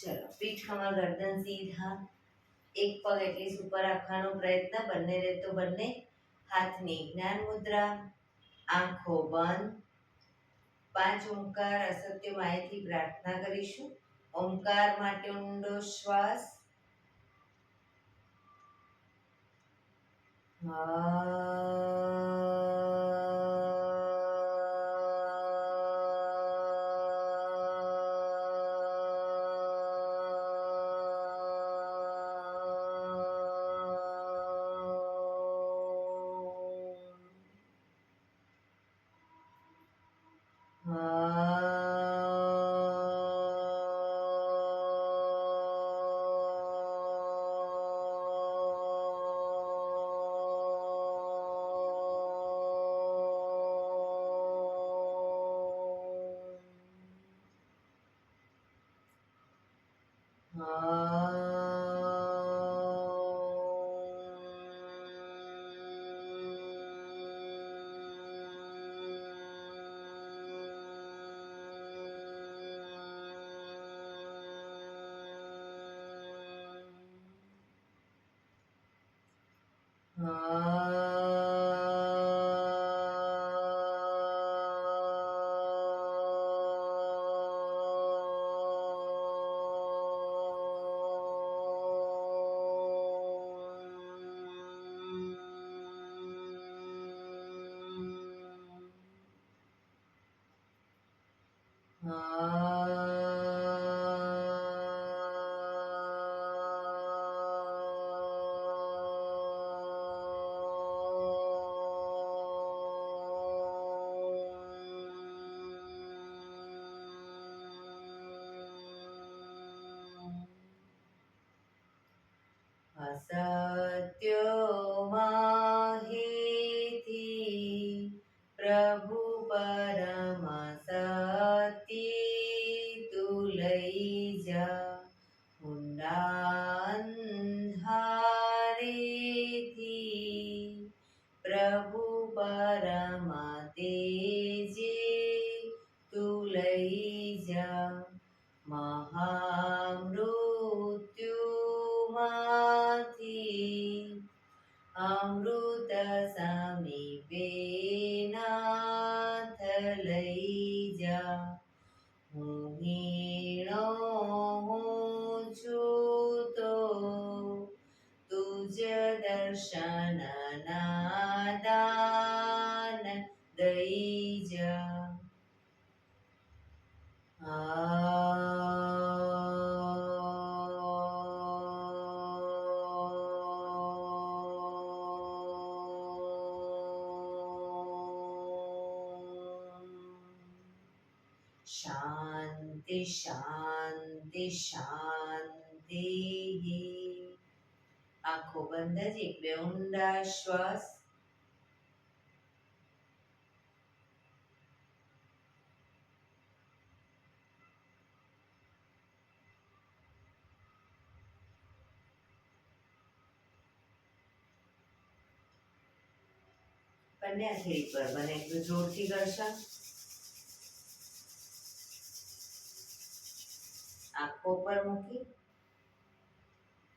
ચલો, પીઠ ખમા ગરદન સીધા, એક પગ એટલી ઉપર રાખવાનો પ્રયત્ન, બંને રહેતો બંને હાથની જ્ઞાન મુદ્રા, આંખો બંધ. 5 ઓમકાર અસત્ય માયથી પ્રાર્થના કરીશું. ઓમકાર માટે ઊંડો શ્વાસ. અસત્યો માહિતી પ્રભુ પરમ સત્ય તું લઈ જા. ઊંડા અંધારેથી પ્રભુ પરમ તેજે તું લઈ જા. મહામૃત્યુમાંથી અમૃત સમીપે નાથ લઈ જા. હું હીણો હું છું તો તુજ દર્શન ના દાન દઈ જા. શાંતિ શાંતિ શાંતિ. આંખો બંધ જ એક બે ઊંડા શ્વાસ. બંને હથેળી પર બને એટલું જોરથી ઘર્ષણ. આંખો પર મૂકી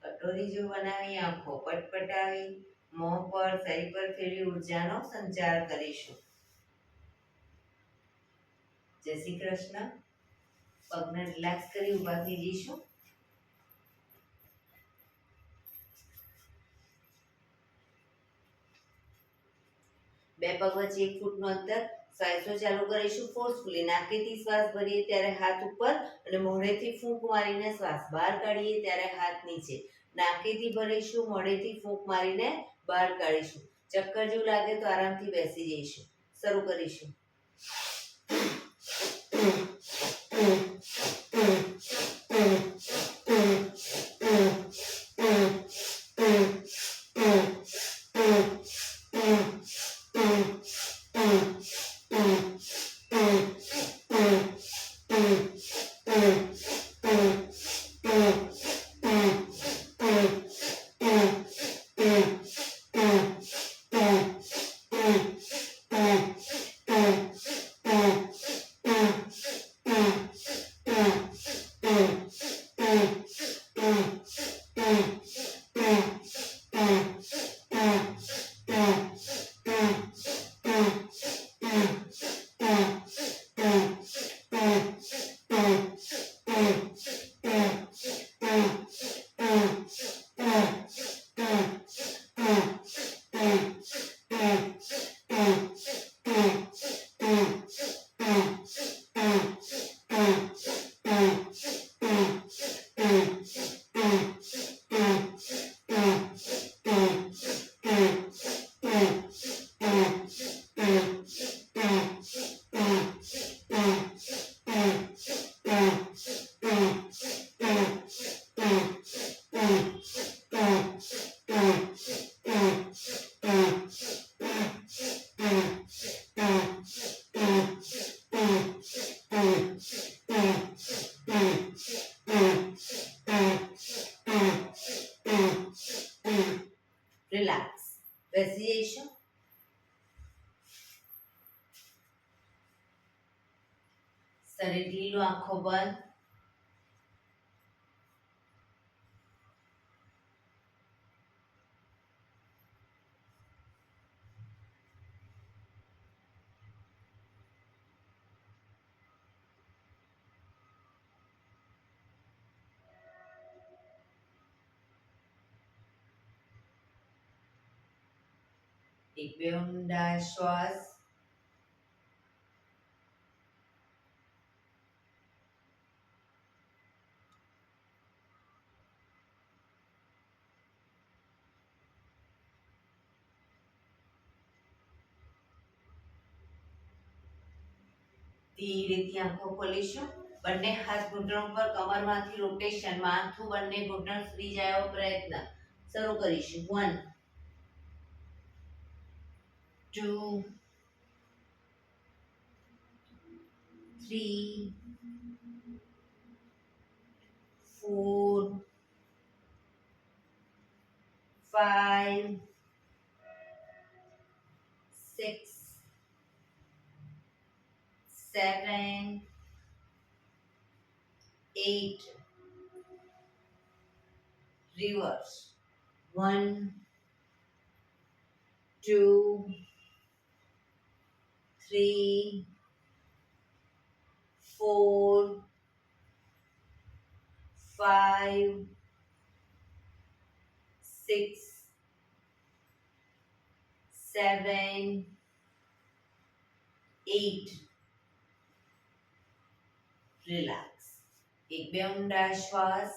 કટોરી જેવું બનાવી આંખો પટપટાવી મોં પર શરીર પર ફેરવી ઉર્જાનો સંચાર કરીશું. જય શ્રી કૃષ્ણ. પગને રિલેક્સ કરી ઊભા થઈ જઈશું. બે પગ વચ્ચે 1 ફૂટનું અંતર. શ્વાસો ચાલુ કરીશું ફોર્સફુલી. નાકેથી શ્વાસ ભરીએ ત્યારે હાથ ઉપર અને મોઢેથી ફૂંક મારીને શ્વાસ બહાર કાઢીએ ત્યારે હાથ નીચે. નાકેથી ભરીશું, મોઢેથી ફૂંક મારીને બહાર કાઢીશું. ચક્કર જેવું લાગે તો આરામથી બેસી જઈશું. શરૂ કરીશું. શરીર ઢીલું, આંખો બંધ. એક બે ઊંડા શ્વાસ. ધીરેથી આંખો ખોલીશું. બંને હાથ ઘૂંટણ પર, કમરમાંથી રોટેશન, માથું બંને ઘૂંટણ સુધી જાય એવો પ્રયત્ન. શરૂ કરીશું. 1 2 3 4 5 6 7 8. Reverse. 1 2 3 4 5 6 7 8. રિલેક્સ. એક બે ઊંડા શ્વાસ.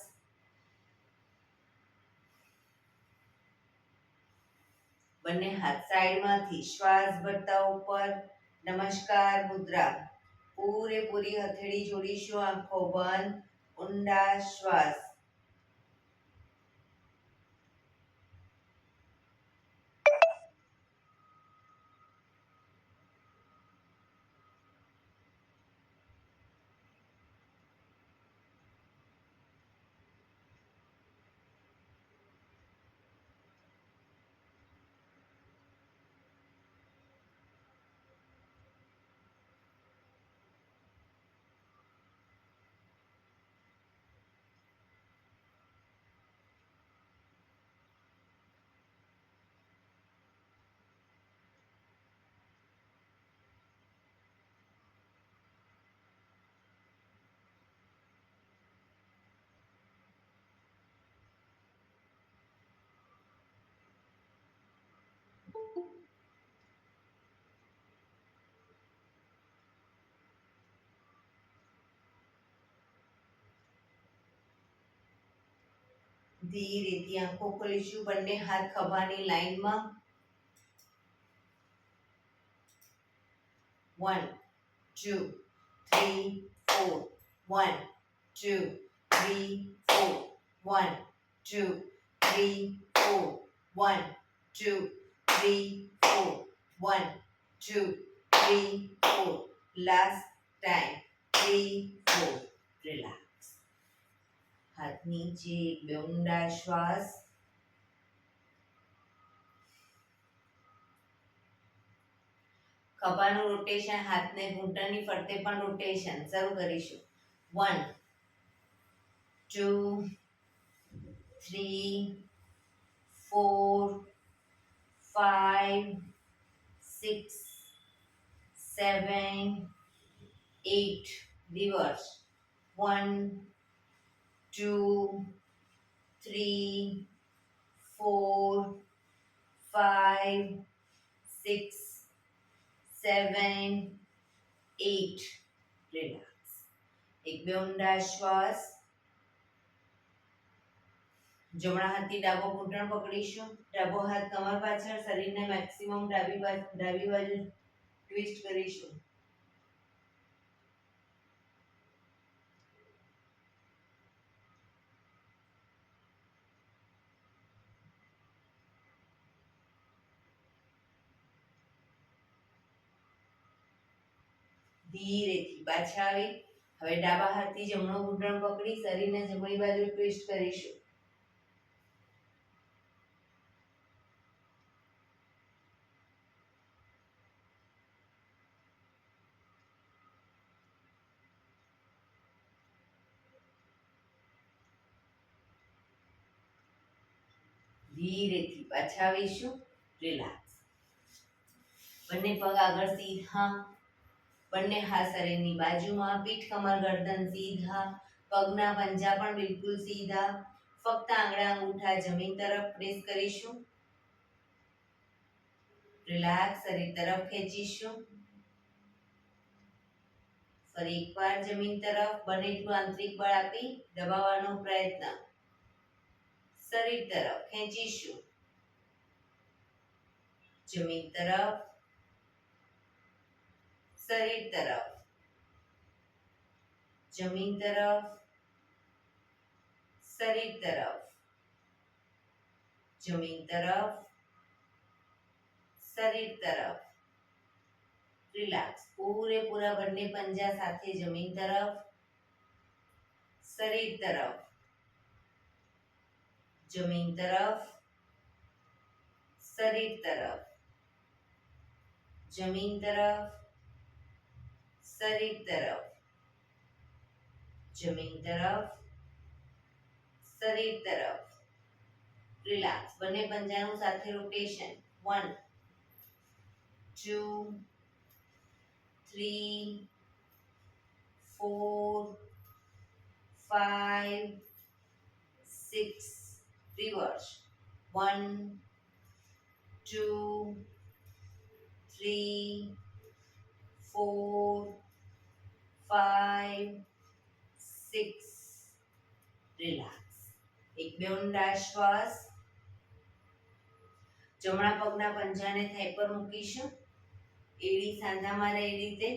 બંને હાથ સાઈડમાંથી શ્વાસ ભરતા ઉપર. નમસ્કાર મુદ્રા. પૂરેપૂરી હથેળી જોડીશું, આંખો બંધ. ઊંડા શ્વાસ. ધીરેથી આંખો ખોલીશું. બંને હાથ ખભાની લાઈનમાં. 1 2 3 4 1 2 3 4 1 2 3 4 1 2 3 4 1 2 3 4. Last time. 3 4. Relax. હાથ નીચે. બે ઊંડા શ્વાસ. ખભાનું રોટેશન, હાથને ઘૂંટણની ફરતે પણ રોટેશન. શરૂ કરીશું. 1 2 3 4 5 6 7 8. Reverse. 1 2 3 4 5 6 7 8. રિલેક્સ. એક બે ઊંડા શ્વાસ. જમણા હાથથી ડાબો ઘૂંટણ પકડીશું. ડાબો હાથ કમર પાછળ, શરીરને મેક્સિમમ ડાબી બાજુ ટ્વિસ્ટ કરીશું. ધીરેથી પાછા આવી. હવે ડાબા હાથથી જમણો ઘૂંટણ પકડી શરીરને જમણી બાજુ ટ્વિસ્ટ કરીશું. ધીરેથી પાછા આવીશું. રિલેક્સ. બંને પગ આગળ સીધા, બંને હાથ શરીરની બાજુમાં, પીઠ કમર ગરદન સીધા, પગના પંજા પણ બિલકુલ સીધા. ફક્ત આંગળા અંગૂઠા જમીન તરફ પ્રેસ કરીશું. રિલેક્સ. શરીર તરફ ખેંચીશું. ફરી એકવાર જમીન તરફ બને એટલું આંતરિક બળ આપી દબાવવાનો પ્રયત્ન. શરીર તરફ ખેંચીશું. જમીન તરફ, શરીર તરફ, જમીન તરફ, શરીર તરફ, જમીન તરફ, શરીર તરફ. રિલેક્સ. પૂરેપૂરા બંને પંજા સાથે જમીન તરફ, શરીર તરફ, જમીન તરફ, શરીર તરફ, જમીન તરફ, શરીર તરફ, જમીન તરફ, શરીર તરફ. રિલેક્સ. બંને પંજાનું સાથે રોટેશન. 1 2 3 4 5 6. રિવર્સ. 1 2 3 4 5 6. રિલેક્સ. એક બે ઊંડા શ્વાસ. જમણા પગના પંજાને થાઈ પર મૂકીશું. એડી સાંધામાં રહે એ રીતે.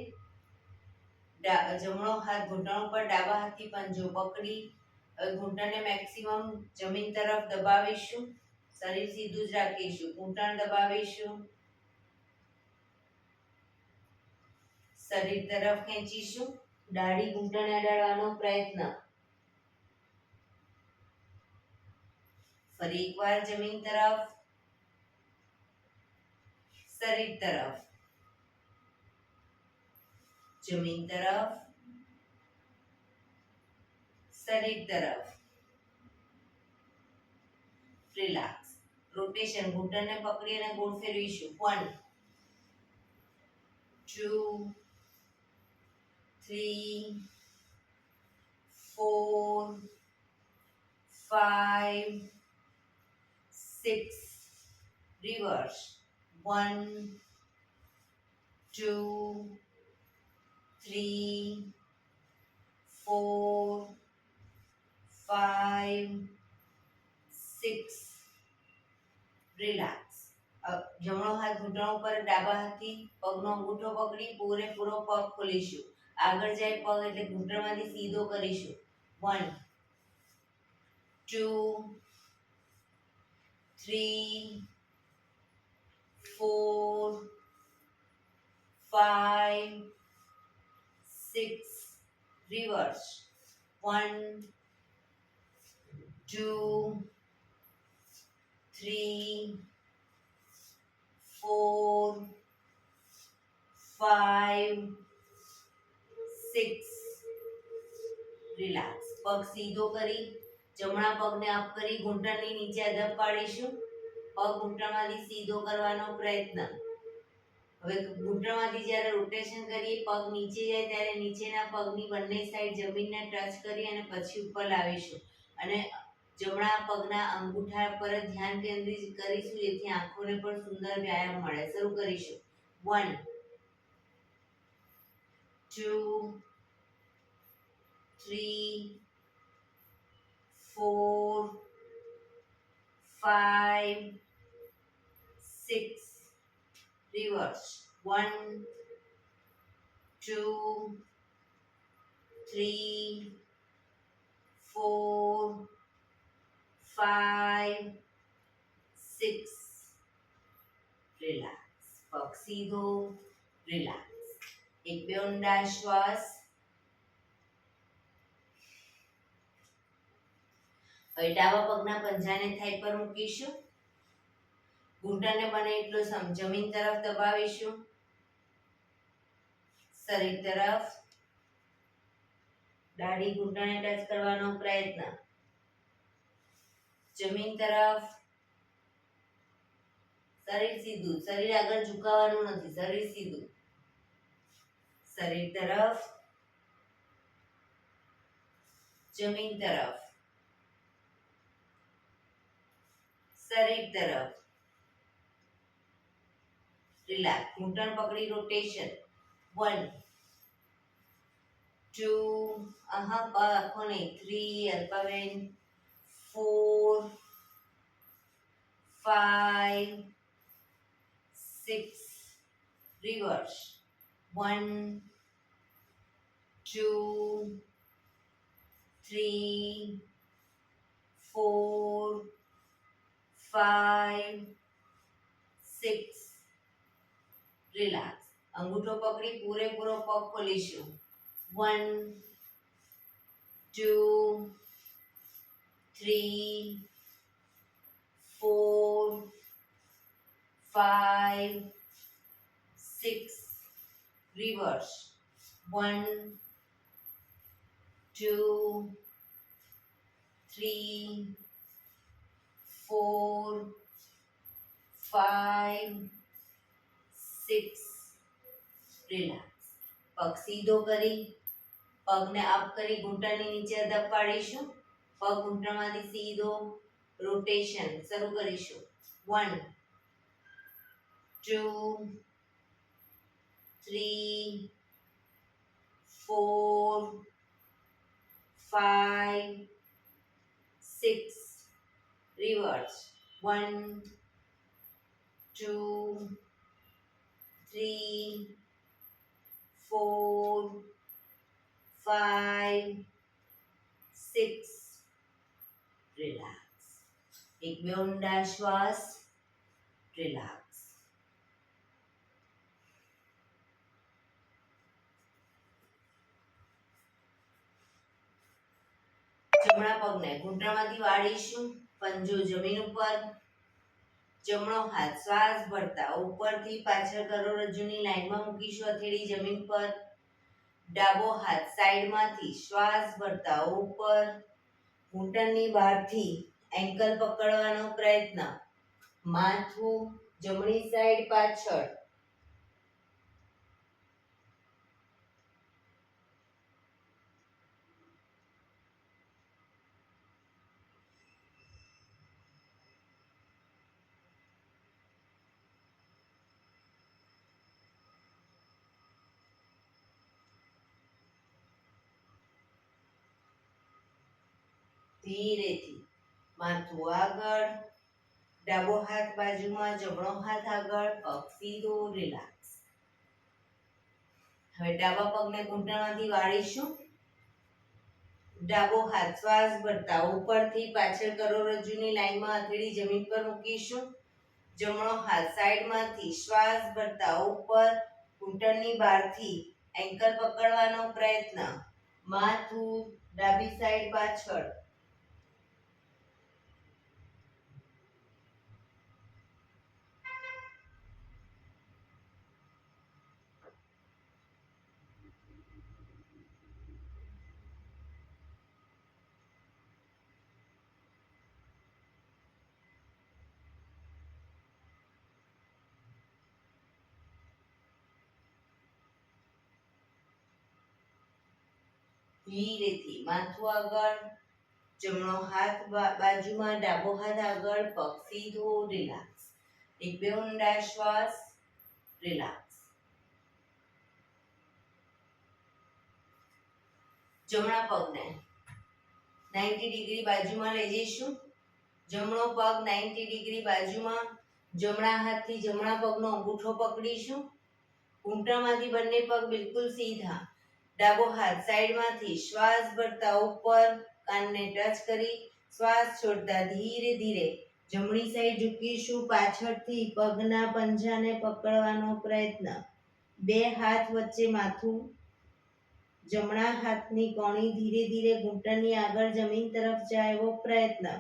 જમણો હાથ ઘૂંટણ ઉપર, ડાબા હાથથી પંજો પકડી ઘૂંટણને મેક્સિમમ જમીન તરફ દબાવીશું. શરીર સીધું જ રાખીશું. ઘૂંટણ દબાવીશું. શરીર તરફ ખેંચીશું. દાઢી ઘૂંટણને અડાડવાનો પ્રયત્ન. ફરી એકવાર જમીન તરફ, શરીર તરફ, જમીન તરફ, શરીર તરફ. રિલેક્સ. રોટેશન. ઘૂંટણને પકડી અને ગોળ ફેરવીશું. 1 2 3 4 5 6. રિવર્સ. 1 2 3 4 5 6. રિલેક્સ. જમણો હાથ ઘૂંટણ ઉપર, ડાબા હાથથી પગનો અંગૂઠો પકડી પૂરેપૂરો પગ ખોલીશું. આગળ જાય પગ એટલે ઘૂંટણમાંથી સીધો કરીશું. 1 2 3 4 5 6. રિવર્સ. 1 2 3 4 5 6. રિલેક્સ. પગ સીધો કરી જમણા પગને અપ કરી ઘૂંટણની નીચે અદબ પાડીશું. પગ ઘૂંટણમાંથી સીધો કરવાનો પ્રયત્ન. હવે ઘૂંટણમાંથી જ્યારે રોટેશન કરીએ પગ નીચે જાય ત્યારે નીચેના પગની બંને સાઈડ જમીનને ટચ કરી અને પછી ઉપર લાવીશું અને જમણા પગના અંગૂઠા પર ધ્યાન કેન્દ્રિત કરીશું, જેથી આંખોને પણ સુંદર વ્યાયામ મળે. શરૂ કરીશું. 1 2 3 4 5 6. રિવર્સ. 1 2 3 4 5 6. રિલેક્સ. પગ સીધો. રિલેક્સ. એક બે ઊંડા શ્વાસ. હવે ડાબા પગના પંજાને થાઈ પર મૂકીશું. ઘૂંટણને બને એટલો જમીન તરફ દબાવીશું. શરીર તરફ. દાઢી ઘૂંટણને ટચ કરવાનો પ્રયત્ન. જમીન તરફ, શરીર સીધું, શરીર આગળ ઝુકાવવાનું નથી, શરીર સીધું. શરીર તરફ, જમીન તરફ, શરીર તરફ. રિલેક્સ. ઘૂંટણ પકડી રોટેશન. 1 2 આખો નહીં, 3 અલ્પાબેન, 4 5 6 રિવર્સ. 1 2 3 4 5 6. રિલેક્સ. અંગૂઠો પકડી પૂરેપૂરો પગ ખોલીશું. 1 2 3 4 5 6. રિવર્સ. 1 2 3 4 5 6. રિલેક્સ. પગ સીધો કરી પગને અપ કરી ઘૂંટણની નીચે દબાડીશું. પગ ઘૂંટણમાંથી સીધો રોટેશન શરૂ કરીશું. 1 2 3 4 5 6. રિવર્સ. 1 2 3 4 5 6. રિલેક્સ. એક બે ઊંડા શ્વાસ. રિલેક્સ. જમણા પગને ઘૂંટણમાંથી વાળીશું. પંજો જમીન ઉપર. જમણો હાથ શ્વાસ ભરતા ઉપરથી પાછળ કરોડરજ્જુની લાઈનમાં મૂકીશું. હથેળી જમીન પર. ડાબો હાથ સાઈડમાંથી શ્વાસ ભરતા ઉપર. ઘૂંટણની બહારથી એન્કલ પકડવાનો પ્રયત્ન. માથું જમણી સાઈડ પાછળ. ધીરેથી માથું આગળ. ડાબો હાથ બાજુમાં, જમણો હાથ આગળ. પગ સીધો. રિલેક્સ. હવે ડાબા પગને ઘૂંટણમાંથી વાળીશું. ડાબો હાથ શ્વાસ ભરતા ઉપરથી પાછળ કરોડરજ્જુની લાઈનમાં હથેળી જમીન પર મૂકીશું. જમણો હાથ સાઈડમાંથી શ્વાસ ભરતા ઉપર. ઘૂંટણની બહારથી એન્કલ પકડવાનો પ્રયત્ન. માથું ડાબી સાઈડ પાછળ. ધીરેથી માથું આગળ. જમણો હાથ બાજુમાં, ડાબો હાથ આગળ. પગ સીધો. રિલેક્સ. એક બે ઊંડા શ્વાસ. રિલેક્સ. જમણા પગને 90 ડિગ્રી બાજુમાં લઈ જઈશું. જમણો પગ 90 ડિગ્રી બાજુમાં. જમણા હાથથી જમણા પગનો અંગૂઠો પકડીશું. ઘૂંટણમાંથી બંને પગ બિલકુલ સીધા. ડાબો હાથ સાઈડમાંથી શ્વાસ ભરતા ઉપર. કાનને ટચ કરી શ્વાસ છોડતા ધીરે ધીરે જમણી સાઈડ ઝૂકીશું. પાછળથી પગના પંજાને પકડવાનો પ્રયત્ન. બે હાથ વચ્ચે માથું. જમણા હાથની કોણી ધીરે ધીરે ઘૂંટણની આગળ જમીન તરફ જાય એવો પ્રયત્ન.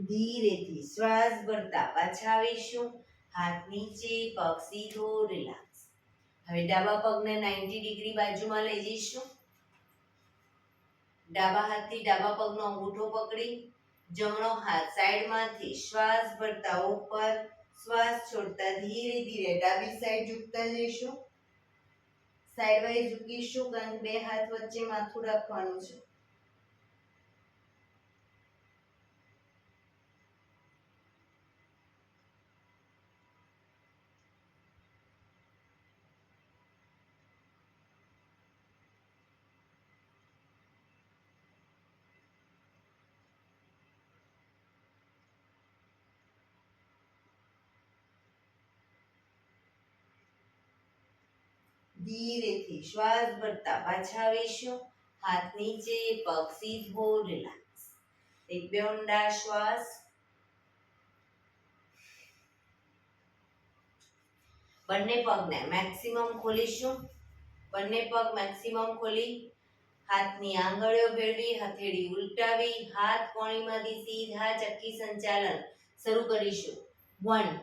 ધીરેથી શ્વાસ ભરતા પાછા આવીશું. હાથ નીચે, પગ સીધો, રિલેક્સ. હવે ડાબા પગને 90 ડિગ્રી બાજુમાં લઈ જઈશું. ડાબા હાથથી ડાબા પગનો અંગૂઠો પકડી જમણો હાથ સાઈડમાંથી શ્વાસ ભરતા ઉપર, શ્વાસ છોડતા ધીરે ધીરે ડાબી સાઈડ ઝૂકતા જઈશું. સાઈડ વાઇઝ ઝૂકીશું કારણ કે બે હાથ વચ્ચે માથું રાખવાનું છે. ધીરેથી શ્વાસ ભરતા પાછા આવીશું. હાથ નીચે, પગ સીધો, રિલેક્સ. એક બે ઊંડા શ્વાસ. બંને પગને મેક્સિમમ ખોલીશું. બંને પગ મેક્સિમમ ખોલી હાથની આંગળીઓ ભેળવી, હથેળી ઉલટાવી, હાથ કોણીમાંથી સીધા ચક્કી સંચાલન શરૂ કરીશું. 1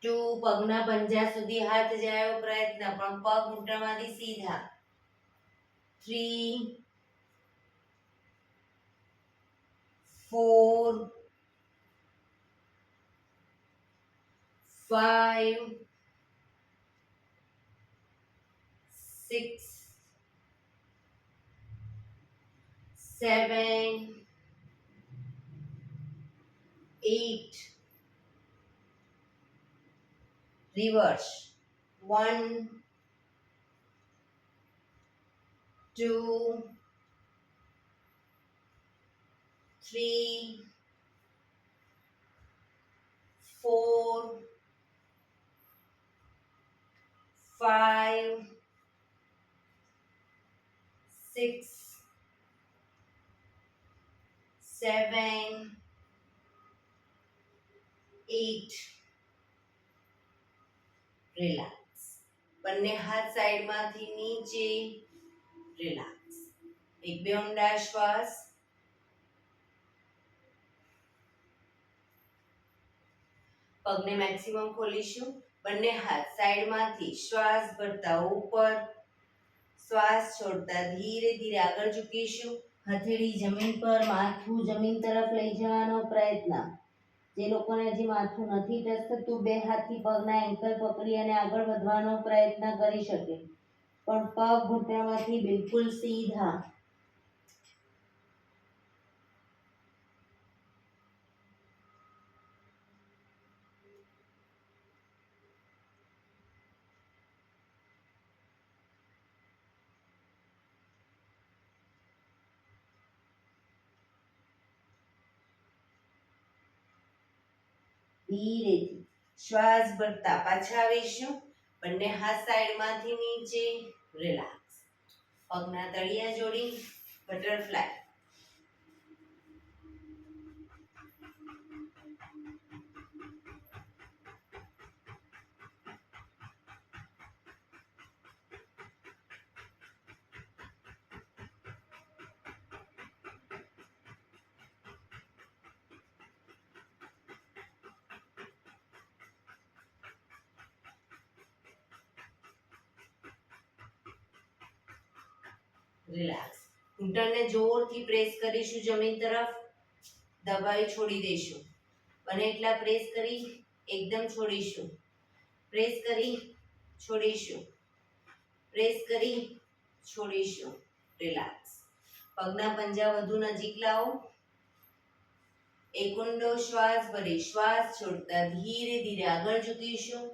2 પગના પંજા સુધી હાથ જાય એવો પ્રયત્ન, પણ પગ ઘૂંટણમાંથી સીધા. 3 4 5 6 7 8 reverse. 1 2 3 4 5 6 7 8 રિલેક્સ. બંને હાથ સાઈડમાંથી નીચે, રિલેક્સ. એક બે ઊંડા શ્વાસ. પગને મેક્સિમમ ખોલીશું. બંને હાથ સાઈડમાંથી શ્વાસ ભરતા ઉપર, શ્વાસ છોડતા ધીરે ધીરે આગળ ઝૂકીશું. હથેળી જમીન પર, માથું જમીન તરફ લઈ જવાનો પ્રયત્ન. જે લોકોને હજી માથું નથી ટચ થતું, બે હાથથી પગના એન્કલ પકડી અને આગળ વધવાનો પ્રયત્ન કરી શકે, પણ પગ ઘૂંટણમાંથી બિલકુલ સીધા. ધીરેથી શ્વાસ ભરતા પાછા આવીશું. બંને હાથ સાઈડમાંથી નીચે, રિલેક્સ. પગના તળિયા જોડી, બટરફ્લાય. રિલેક્સ. ઘૂંટણને જોરથી પ્રેસ કરીશું જમીન તરફ. દબાઈ છોડી દઈશું. બને એટલા પ્રેસ કરી એકદમ છોડીશું. પ્રેસ કરી છોડીશું. પ્રેસ કરી છોડીશું. રિલેક્સ. પગના પંજા વધુ નજીક લાવો. એક ઊંડો શ્વાસ ભરી શ્વાસ છોડતા ધીરે ધીરે આગળ ઝૂકીશું.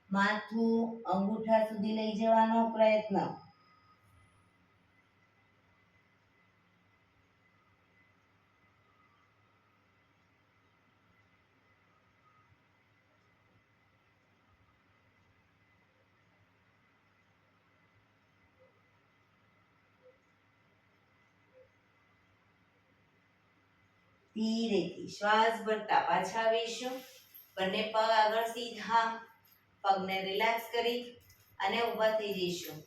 માથું અંગૂઠા સુધી લઈ જવાનો પ્રયત્ન. ધીરેથી શ્વાસ ભરતા પાછા આવીશું. બંને પગ આગળ સીધા. પગને રિલેક્સ કરી અને ઊભા થઈ જઈશું.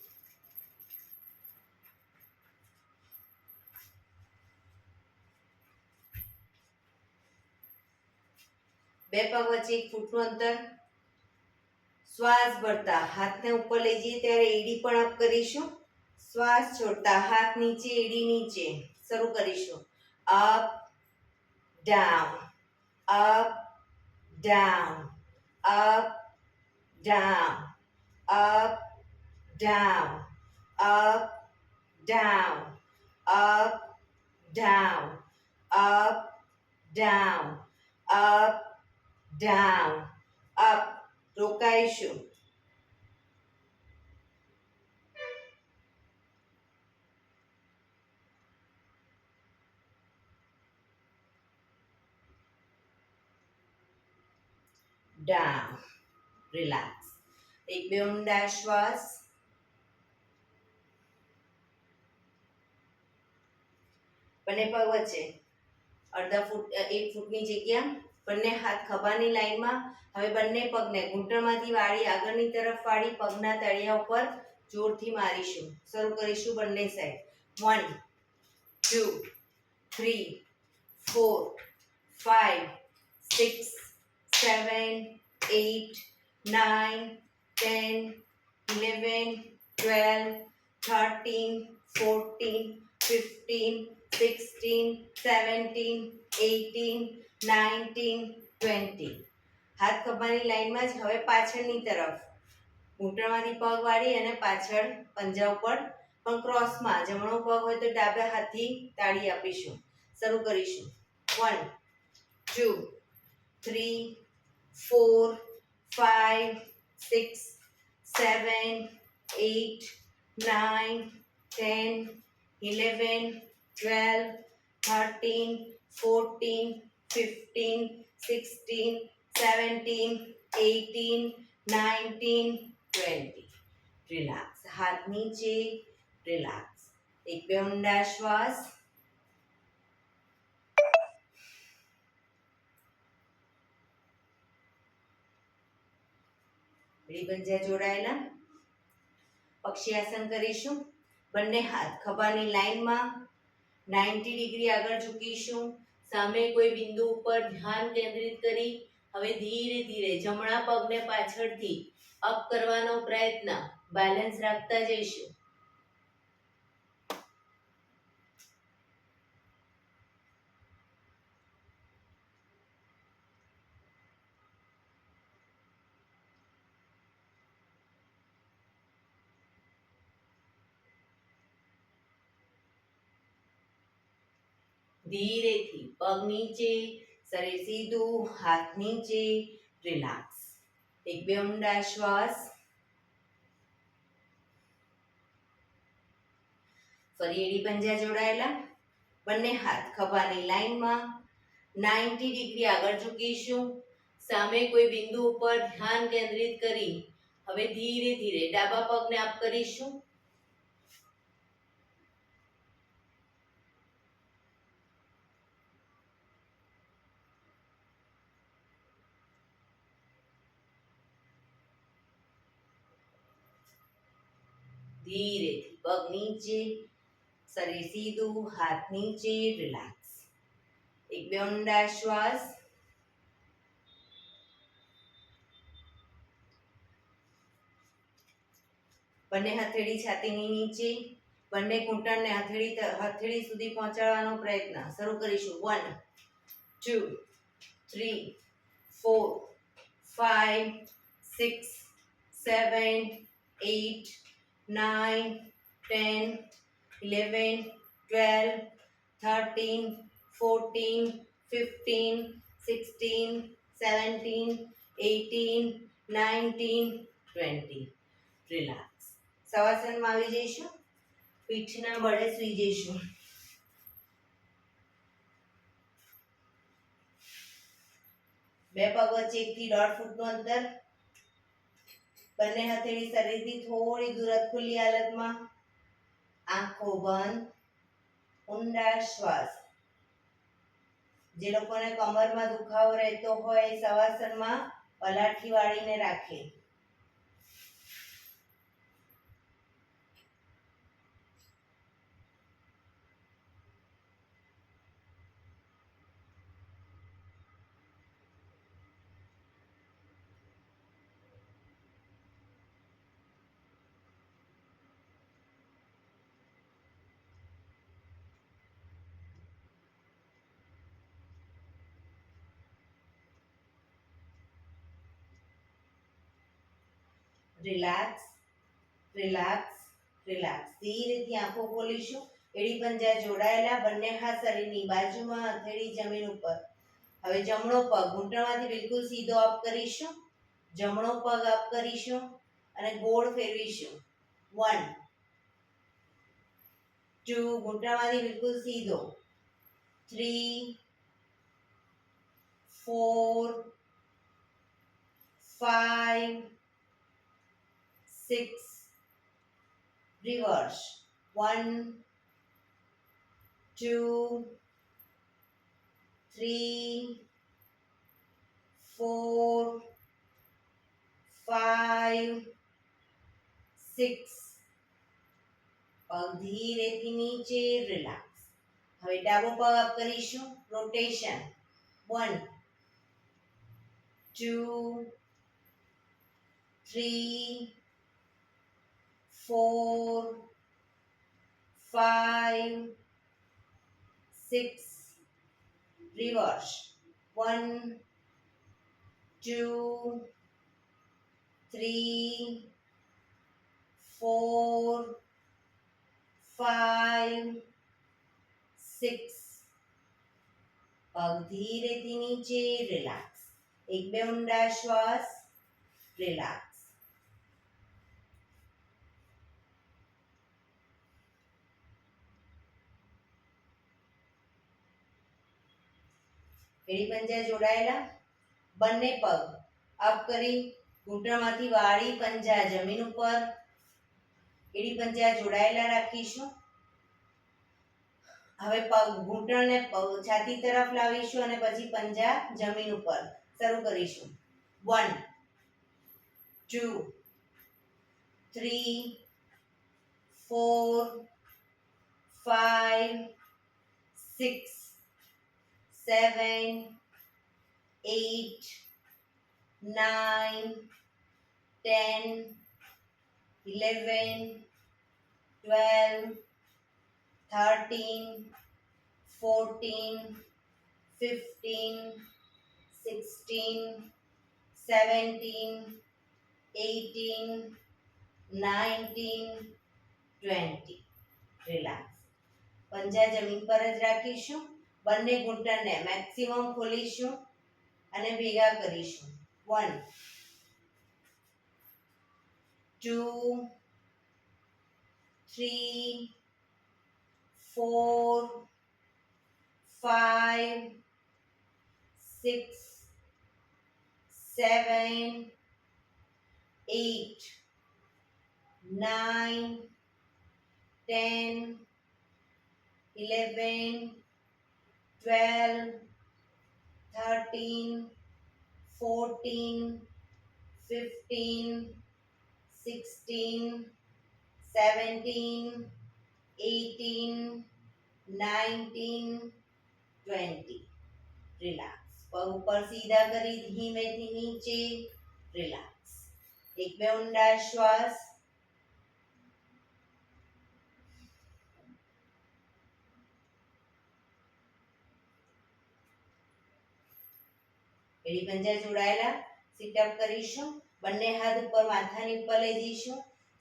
બે પગ વચ્ચે 1 ફૂટનું અંતર. શ્વાસ ભરતા હાથને ઉપર લઈ જઈએ ત્યારે એડી પણ અપ કરીશું. શ્વાસ છોડતા હાથ નીચે, એડી નીચે. શરૂ કરીશું. Up down, up down, up down, up down, up down, up down, up down, up down, up. રોકાઈશું. Down, relax. એક બે ઊંડા શ્વાસ. બંને પગ વચ્ચે અડધા ફૂટ 1 ફૂટની જગ્યા. બંને હાથ ખભાની લાઈનમાં. હવે બંને પગને ઘૂંટણમાંથી વાળી આગળની તરફ વાળી પગના તળિયા ઉપર જોરથી મારીશું. શરૂ કરીશું બંને સાઈડ. 1 2 3 4 5 6 7 8 9 10 11 12 13 14 15 16 17 18 19 20. હાથ ખભાની લાઈનમાં જ. હવે પાછળની તરફ ઘૂંટણમાંથી પગ વાળી અને પાછળ પંજા ઉપર પણ ક્રોસમાં. જમણો પગ હોય તો ડાબા હાથથી તાળી આપીશું. શરૂ કરીશું. 1 2 3 4 5 6 7 8 9 10 11 12 13 14 15 16 17 18 19 20. રિલેક્સ. હાથ નીચે. રિલેક્સ. એક બે ઊંડા શ્વાસ. પંજા જોડાયેલા. પક્ષી આસન કરીશું. બંને હાથ ખભાની લાઈનમાં 90 ડિગ્રી આગળ ઝૂકીશું. સામે કોઈ બિંદુ ઉપર ધ્યાન કેન્દ્રિત કરી હવે ધીરે ધીરે જમણા પગને પાછળથી અપ કરવાનો પ્રયત્ન. બેલેન્સ રાખતા જઈશું. ધીરેથી પગ નીચે, શરીર સીધું, હાથ નીચે. રિલેક્સ. એક બે ઊંડા શ્વાસ. ફરી એડી પંજા જોડાયેલા. બંને હાથ ખભાની લાઈનમાં 90 ડિગ્રી આગળ ઝૂકીશું. સામે કોઈ બિંદુ ઉપર ધ્યાન કેન્દ્રિત કરી હવે ધીરે ધીરે ડાબા પગને અપ કરીશું. ધીરેથી પગ નીચે, શરીર સીધું, હાથ નીચે. રિલેક્સ. એક બે ઊંડા શ્વાસ. બંને હથેળી છાતીની નીચે. બંને ઘૂંટણને હથેળી સુધી પહોંચાડવાનો પ્રયત્ન. શરૂ કરીશું. 1 2 3 4 5 6 7 8 9 10 11 12 13 14 15 16 17 18 19 20. રિલેક્સ. શવાસનમાં આવી જઈશું. પીઠના બળે સૂઈ જઈશું. બે પગ વચ્ચે 1 થી 1.5 ફૂટનું અંતર. બંને હથેળી શરીરથી થોડી દૂર ખુલ્લી હાલતમાં. આંખો બંધ. ઊંડા શ્વાસ. જે લોકોને કમરમાં દુખાવો રહેતો હોય શવાસનમાં પલાઠી વાળીને રાખે. Relax, relax, relax. ધીરેથી આંખો ખોલીશું. એડી પંજા જોડાયેલા, બંને હાથ શરીરની બાજુમાં, હથેળી જમીન ઉપર. હવે જમણો પગ ઘૂંટણમાંથી બિલકુલ સીધો અપ કરીશું. જમણો પગ અપ કરીશું અને ગોળ ફેરવીશું. 1 2, ઘૂંટણમાંથી બિલકુલ સીધો. 3 4 5 6, રિવર્સ. 1 2 3 4 5 6. પગ ધીરેથી નીચે, રિલેક્સ. હવે ડાબો પગ અપ કરીશું. રોટેશન. 1 2 3 4 5 6, રિવર્સ. 1 2 3 4 5 6. પગ ધીરેથી નીચે, રિલેક્સ. એક બે ઊંડા શ્વાસ, રિલેક્સ. એડી પંજા જોડાયેલા, બંને પગ અપ કરી ઘૂંટણમાંથી વાળી પંજા જમીન ઉપર. એડી પંજા જોડાયેલા રાખીશું. હવે પગ ઘૂંટણને છાતી તરફ લાવીશું અને પછી પંજા જમીન ઉપર. શરૂ કરીશું. 1 2 3 4 5 6 7 8 9 10 11 12 13 14 15 16 17 18 19 20. રિલેક્સ. પંજા જમીન પર જ રાખીશું. બંને ઘૂંટણને મેક્સિમમ ખોલીશું અને ભેગા કરીશું. 1 2 3 4 5 6 7 8 9 10 11 12 13 14 15 16 17 18 19 20. રિલેક્સ. પગ ઉપર સીધા કરી ધીમેથી નીચે, રિલેક્સ. એક બે ઊંડા શ્વાસ. એડી પંજા જોડાયેલા, સિટઅપ કરીશું. બંને હાથ ઉપર માથાની ઉપર લઈ જઈશું.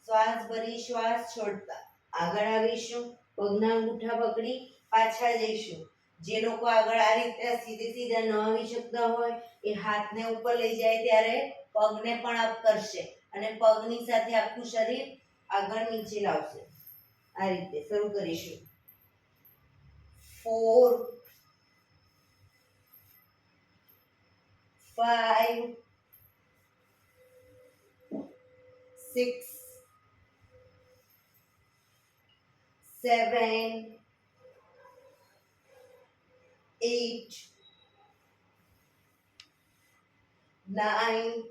શ્વાસ ભરી શ્વાસ છોડતા આગળ આવીશું. પગના અંગૂઠા પકડી પાછા જઈશું. જે લોકો આગળ આ રીતે સીધે સીધા ન આવી શકતા હોય એ હાથને ઉપર લઈ જાય ત્યારે પગને પણ અપ કરશે અને પગની સાથે આખું શરીર આગળ નીચે લાવશે. આ રીતે શરૂ કરીશું. 4 5 6 7 8 9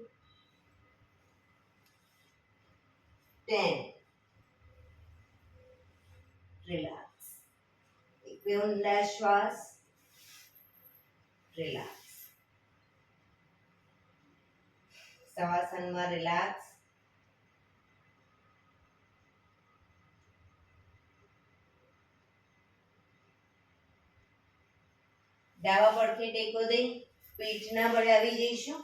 10. રિલેક્સ. એક બે ઊંડા શ્વાસ, રિલેક્સ. શવાસનમાં રિલેક્સ. ડાબા પડખે ટેકો દઈ પીઠના બળે આવી જઈશું.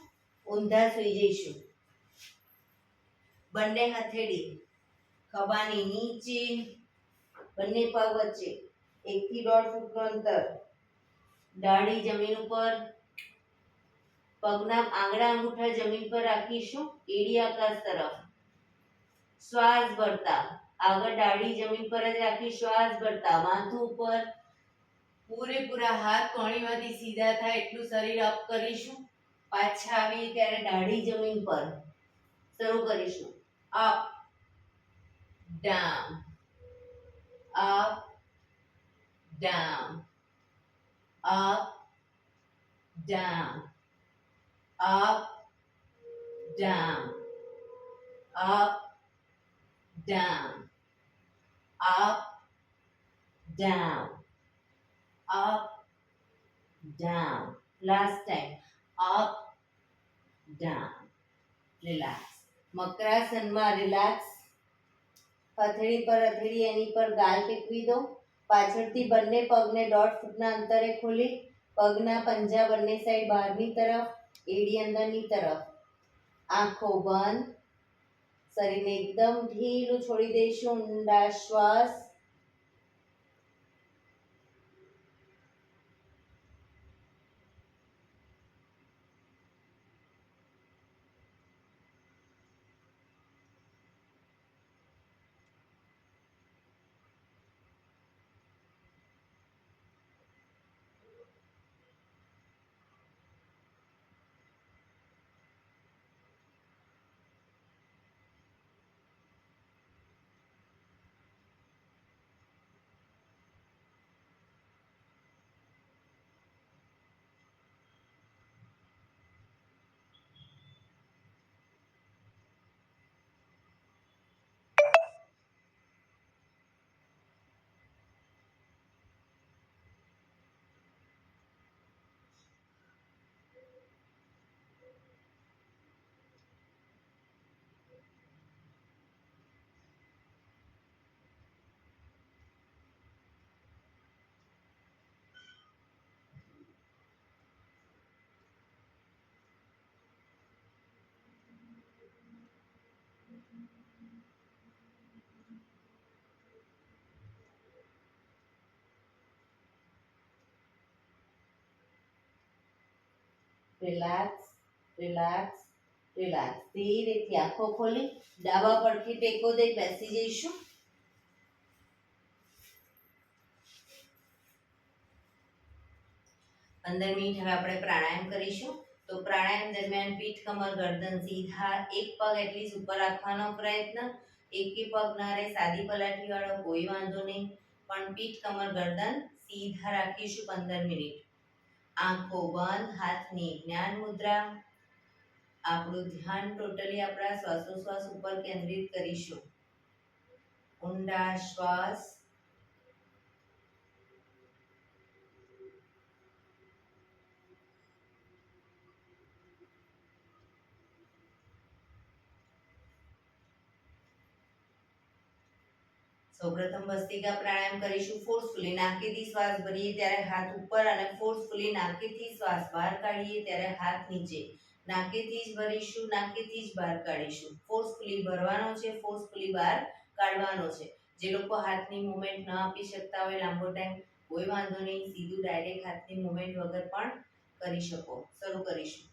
ઊંધા સુઈ જઈશું. બંને હથેળી ખભાની નીચે, બંને પગ વચ્ચે 1 થી 1.5 ફૂટનું અંતર, દાઢી જમીન ઉપર, પગના આંગળા અંગૂઠા જમીન પર રાખીશું, એડી આકાશ તરફ. શ્વાસ ભરતા આગળ દાઢી જમીન પર જ રાખી, શ્વાસ ભરતા માથું ઉપર, પૂરેપૂરા હાથ કોણીમાંથી સીધા થાય એટલું શરીર અપ કરીશું. પાછા આવીએ ત્યારે દાઢી જમીન પર. શરૂ કરીશું. Up down, up down, up down, up down, up down, up down, up down. Last time. Up down. Relax. મકરાસનમાં રિલેક્સ. હથેળી પર હથેળી એની પર ગાલ ટેકવી દો. પાછળથી બંને પગને 1.5 ફૂટના અંતરે ખોલી, પગના પંજા બંને સાઈડ બહારની તરફ, એડી અંદરની તરફ. આંખો બંધ. શરીરને એકદમ ઢીલું છોડી દઈશું. ઊંડા શ્વાસ. Relax, relax, relax. ધીરેથી આંખો ખોલી ડાબા પડખે ટેકો દઈ બેસી જઈશું. પંદર મિનિટ હવે આપણે પ્રાણાયામ કરીશું. તો પ્રાણાયામ દરમિયાન પીઠ, કમર, ગરદન સીધા, એક પગ એટલીસ્ટ ઉપર રાખવાનો પ્રયત્ન. એકે પગ ના રહે સાદી પલાઠી વાળો કોઈ વાંધો નહીં, પણ પીઠ, કમર, ગરદન સીધા રાખીશું 15 મિનિટ. આંખો બંધ, હાથની જ્ઞાન મુદ્રા. આપણું ધ્યાન ટોટલી આપણા શ્વાસોશ્વાસ ઉપર કેન્દ્રિત કરીશું. ઊંડા શ્વાસ. સૌપ્રથમ ભસ્ત્રિકા પ્રાણાયામ કરીશું ફોર્સફુલી. નાકેથી શ્વાસ ભરીએ ત્યારે હાથ ઉપર અને ફોર્સફુલી નાકેથી શ્વાસ બહાર કાઢીએ ત્યારે હાથ નીચે. નાકેથી જ ભરીશું, નાકેથી જ બહાર કાઢીશું. ફોર્સફુલી ભરવાનો છે, ફોર્સફુલી બહાર કાઢવાનો છે. જે લોકો હાથની મૂવમેન્ટ ન આપી શકતા હોય લાંબો ટાઈમ, કોઈ વાંધો નહીં, સીધું ડાયરેક્ટ હાથની મૂવમેન્ટ વગર પણ કરી શકો. શરૂ કરીશું.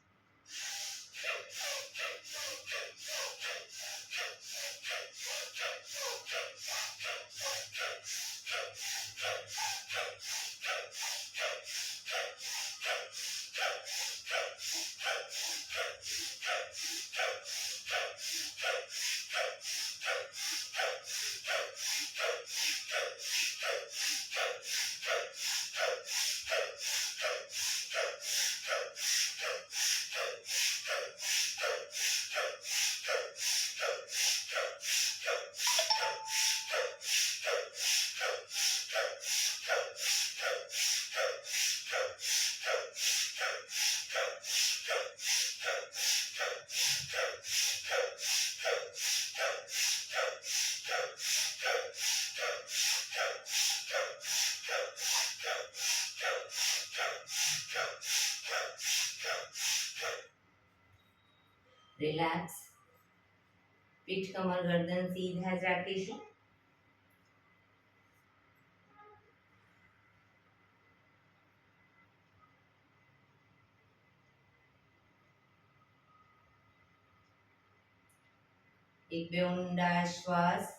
રિલેક્સ. પીઠ કમર ગરદન સીધા જ રાખીશું. એક બે ઊંડા શ્વાસ.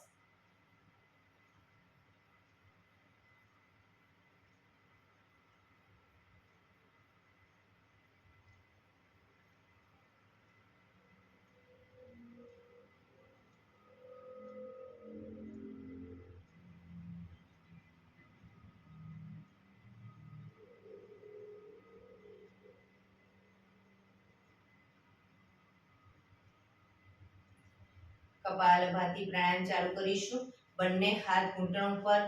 કપાલભાતિ પ્રાણાયામ ચાલુ કરીશું. બંને હાથ ઘૂંટણ પર,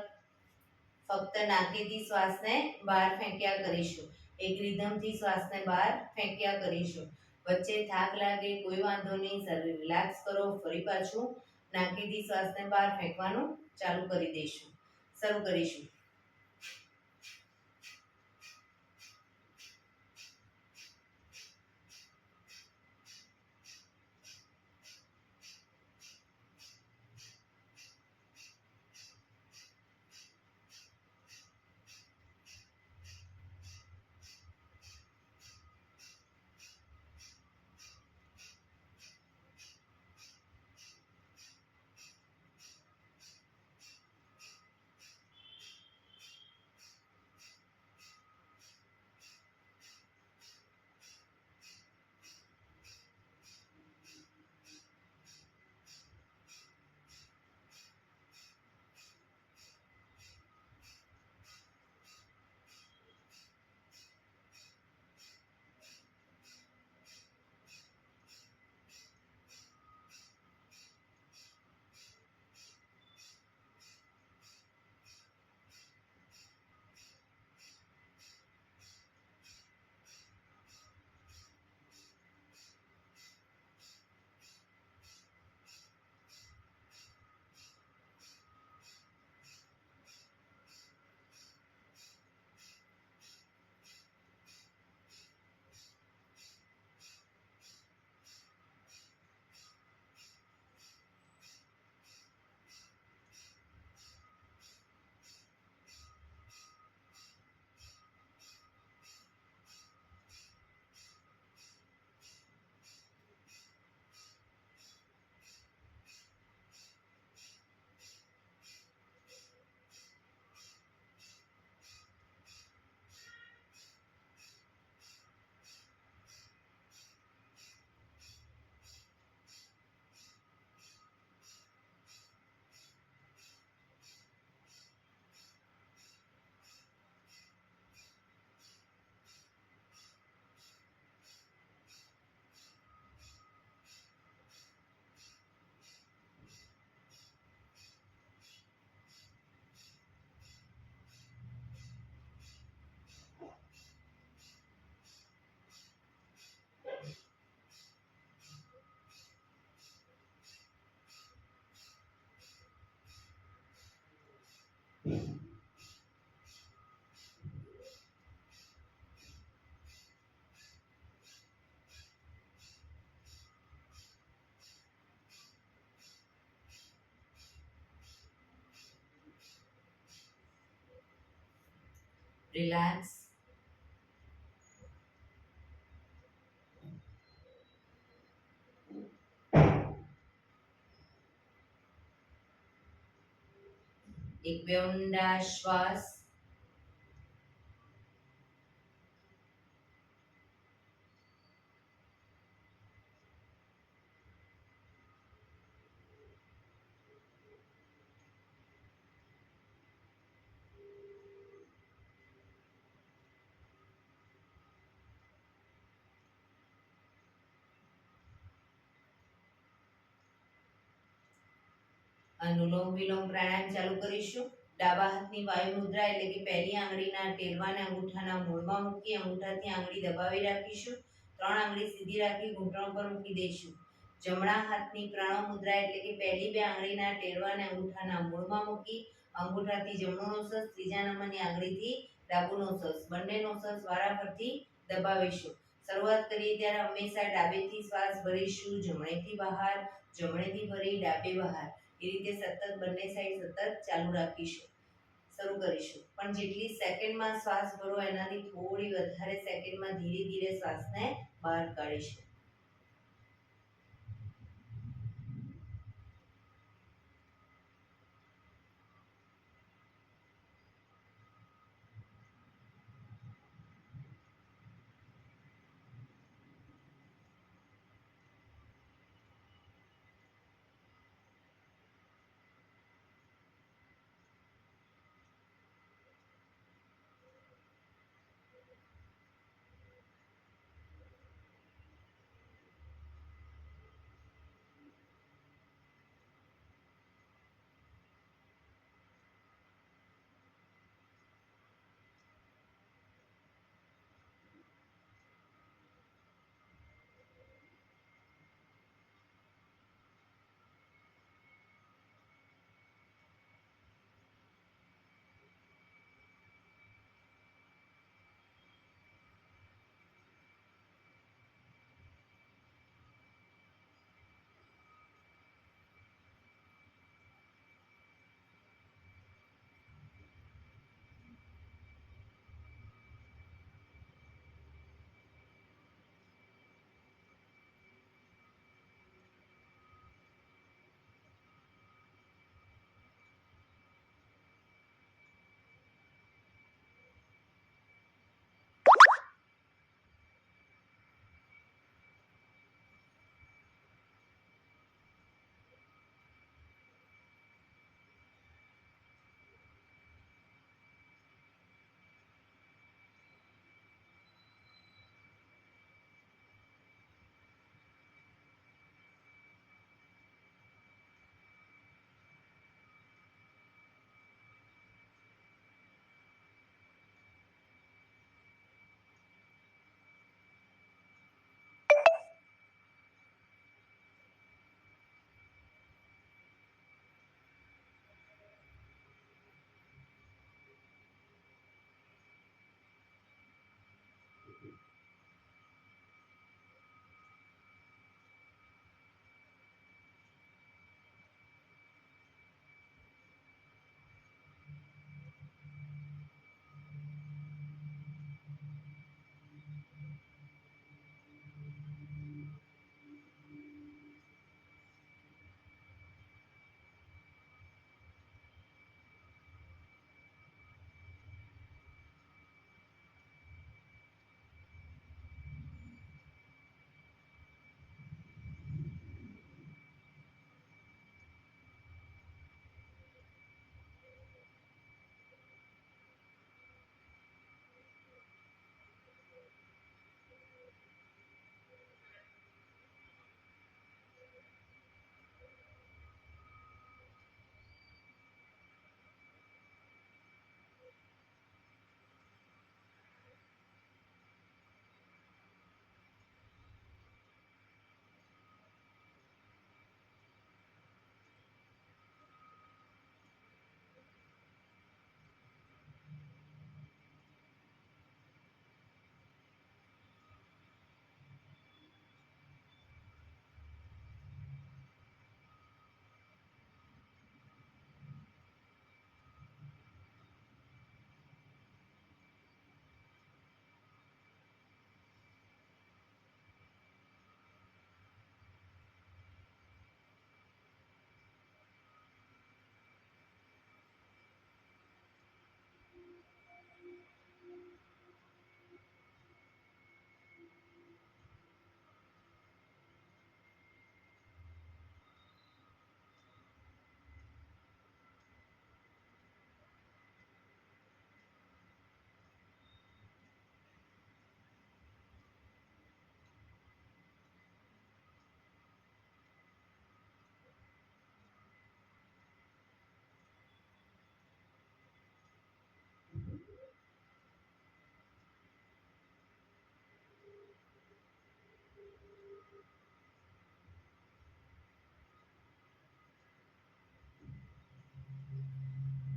ફક્ત નાકેથી શ્વાસને બહાર ફેંક્યા કરીશું. એક રિધમથી શ્વાસને બહાર ફેંક્યા કરીશું. વચ્ચે થાક લાગે કોઈ વાંધો નહીં, શરીર રિલેક્સ કરો. ફરી પાછું નાકેથી શ્વાસને બહાર ફેંકવાનું ચાલુ કરી દઈશું. શરૂ કરીશું. રિલેક્સ. એક બે ઊંડા શ્વાસ. અનુલોમ વિલોમ પ્રાણાયામ ચાલુ કરીશું. ડાબા હાથની વાયુ મુદ્રા એટલે કે પહેલી આંગળીના ટેરવાને અંગૂઠાના મૂળમાં મૂકી અંગૂઠાથી આંગળી દબાવી રાખીશું. 3 આંગળી સીધી રાખી ઘૂંટણ પર મૂકી દઈશું. જમણા હાથની પ્રણવ મુદ્રા એટલે કે પહેલી 2 આંગળીના ટેરવાને અંગૂઠાના મૂળમાં મૂકી અંગૂઠાથી જમણો નોસસ, ત્રીજા નંબરની આંગળીથી ડાબુ નોસસ, બંને નોસસ વારાફરતી દબાવીશું. શરૂઆત કરીએ ત્યારે હંમેશા ડાબેથી શ્વાસ ભરીશું, જમણેથી બહાર, જમણેથી ભરી ડાબે બહાર. એ રીતે સતત બંને સાઈડ સતત ચાલુ રાખીશું. શરૂ કરીશું. પણ જેટલી સેકન્ડમાં શ્વાસ ભરો એનાથી થોડી વધારે સેકન્ડમાં ધીરે ધીરે શ્વાસને બહાર કાઢીશું.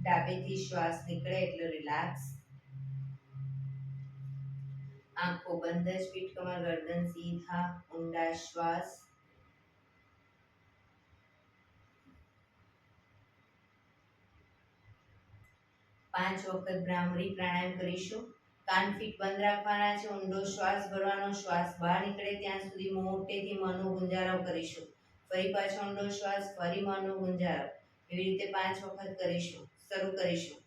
ડાબેથી શ્વાસ નીકળે એટલે રિલેક્સ. आंखों बंद ज, पीठ कमर गर्दन सीधा, ऊंडा श्वास। પાંચ વખત ભ્રામરી પ્રાણાયામ કરીશું। કાન ફીટ બંધ રાખવાના છે, ઊંડો શ્વાસ ભરવાનો, શ્વાસ બહાર નીકળે ત્યાં સુધી મોટેથી મોંનો ગુંજારો કરીશું। ફરી પાછો ઊંડો શ્વાસ, ફરી મોંનો ગુંજારો, એવી રીતે 5 વખત કરીશું। શરૂ કરીશું।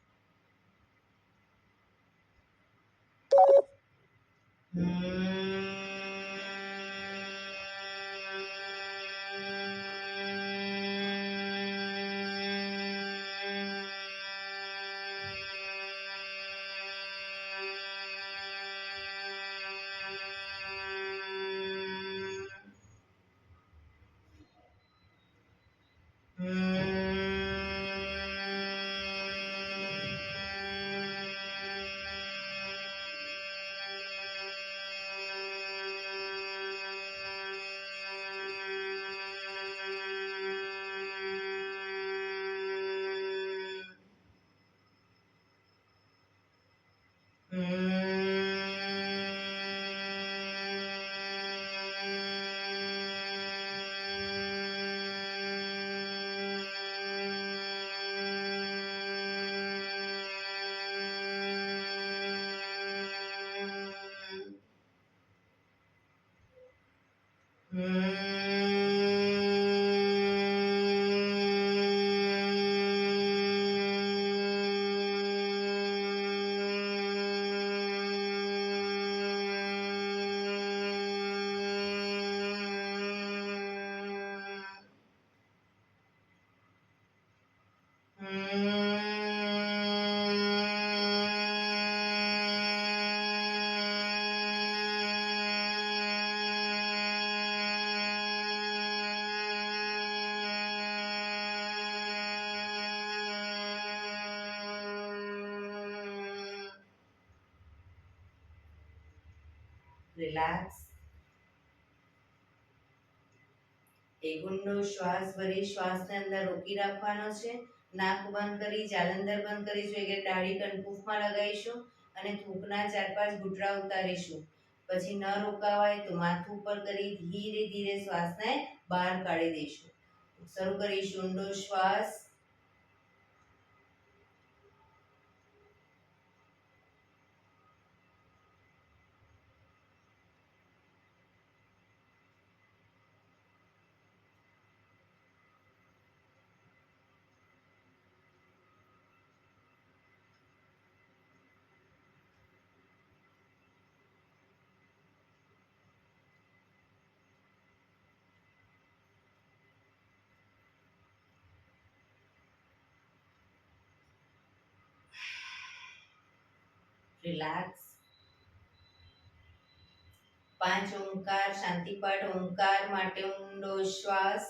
રિલેક્સ। એક ઊંડો શ્વાસ ભરી શ્વાસને અંદર રોકી રાખવાનો છે। નાક બંધ કરી, જાલંધર બંધ કરીશું, એટલે દાઢી કનકુફમાં લગાવીશું અને થૂંકના 4-5 ઘૂંટડા ઉતારીશું। પછી ન રોકાવાય તો માથું ઉપર કરી ધીરે ધીરે શ્વાસને બહાર કાઢી દઈશું। શરૂ કરીશું। ઊંડો શ્વાસ, રિલેક્સ। 5 ઓમકાર શાંતિપાઠ। ઓમકાર માટે ઊંડો શ્વાસ,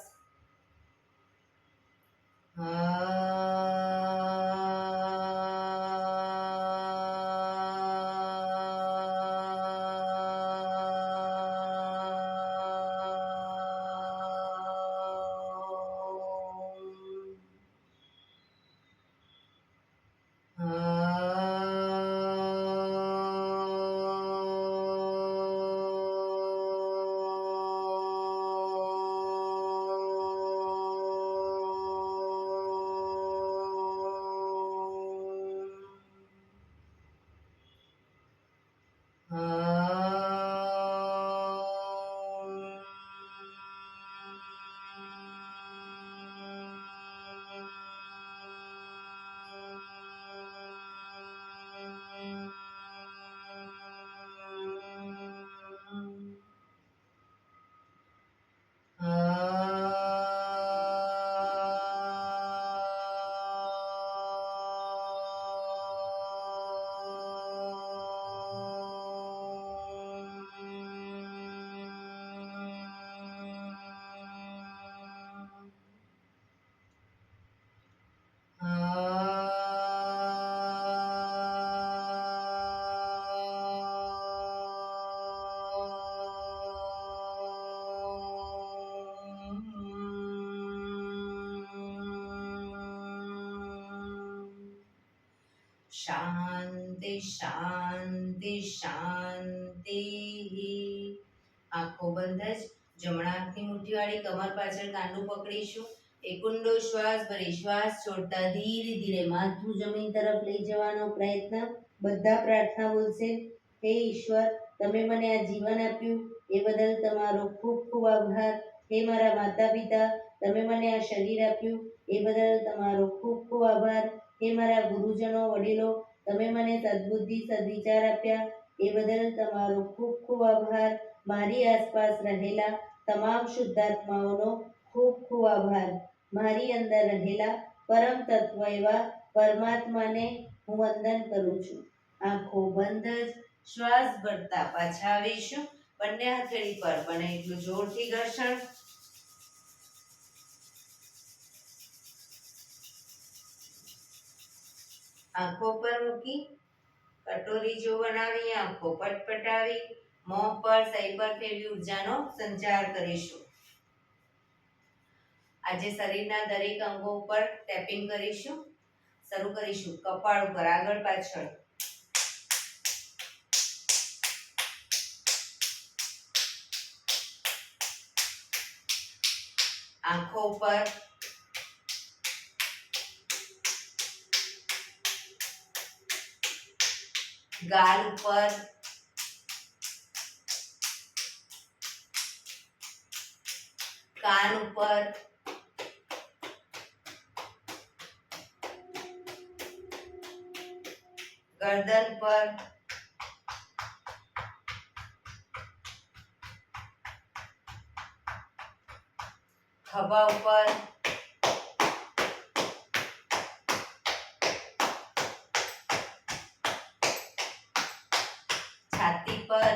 शांति शांति शांति। આંખો બંધ જ. જમણા હાથની મુઠ્ઠીવાળી કમર પાછળ કાંડું પકડીશું. એક ઊંડો શ્વાસ ભરી શ્વાસ છોડતા ધીરે ધીરે માથું જમીન તરફ લઈ જવાનો પ્રયત્ન. બધા પ્રાર્થના બોલશે. હે ઈશ્વર, તમે મને આ જીવન આપ્યું એ બદલ તમારો ખૂબ ખૂબ આભાર. હે મારા માતા પિતા, તમે મને આ શરીર આપ્યું એ બદલ તમારો ખૂબ ખૂબ આભાર. હે મારા ગુરુજનો વડીલો, તમે મને સદબુદ્ધિ સદવિચાર આપ્યા એ બદલ તમારો ખૂબ ખૂબ આભાર. મારી આસપાસ રહેલા તમામ શુદ્ધાત્માઓનો ખૂબ ખૂબ આભાર. મારી અંદર રહેલા પરમ તત્વ એવા પરમાત્માને હું વંદન કરું છું. આંખો બંધ જ શ્વાસ ભરતા પાછા આવીશું. બંને હથેળી પર બને એટલું જોરથી ઘર્ષણ. આંખો પર મૂકી કટોરી જો બનાવી આંખો પટપટાવી મોં પર સહી પર ફેરવી ઉર્જાનો સંચાર કરીશું. આજે શરીરના દરેક અંગો ઉપર ટેપિંગ કરીશું. શરૂ કરીશું કપાળ ઉપર, આગળ પાછળ. આંખો ઉપર, ગાલ ઉપર, કાન ઉપર, ગરદન પર, ખભા ઉપર, છાતી પર,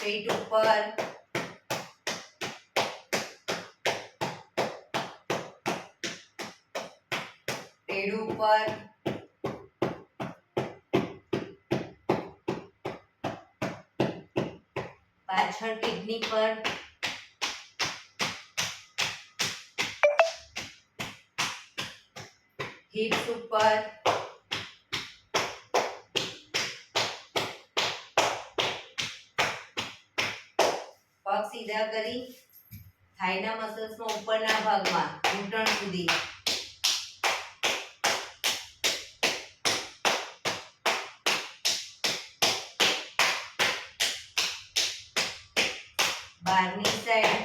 પેટ ઉપર, પેડ ઉપર, પાછળ કિડની પર, હિપ્સ ઉપર, પગ સીધા કરી થાઈના મસલ્સમાં ઉપરના ભાગમાં ઘૂંટણ સુધી. બહારની સાઈડ,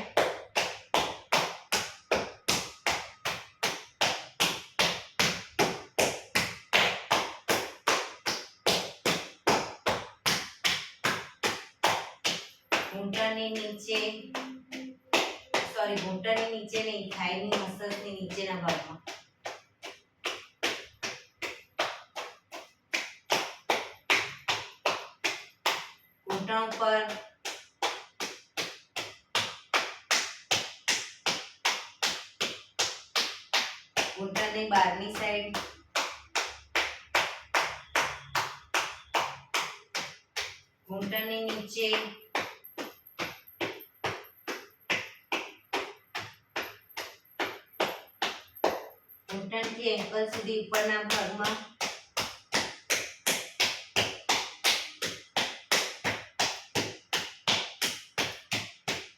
ઘૂંટણની નીચે, ઘૂંટણની નીચે નહીં, થાઈની મસલ્સની નીચેના ભાગમાં. ઘૂંટણ ઉપર, ઘૂંટણની બહારની સાઈડ, ઘૂંટણની નીચે, ઘૂંટણથી એન્કલ સુધી ઉપરના ભાગમાં.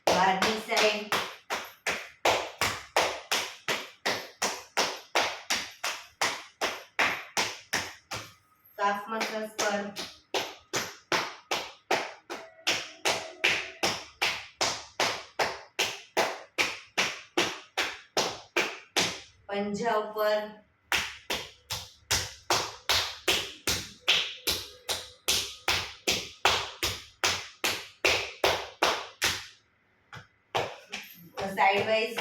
બહારની સાઈડ, કાફ મસલ્સ પર, પંજા ઉપર, સાઈડ વાઇઝ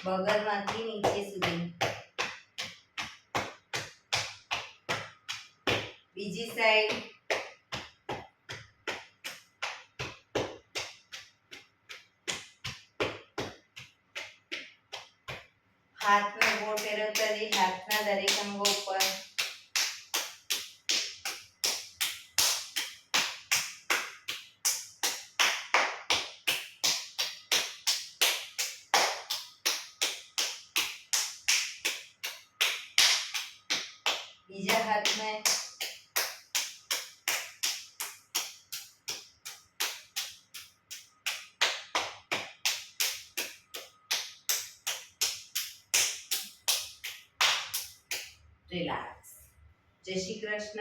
બગલમાંથી નીચે સુધી. બીજી સાઈડ, હાથનો ગોળ ફેરવતા જઈ હાથના દરેક અંગો ઉપર. બીજા हाथ में रिलैक्स। जय श्री कृष्ण।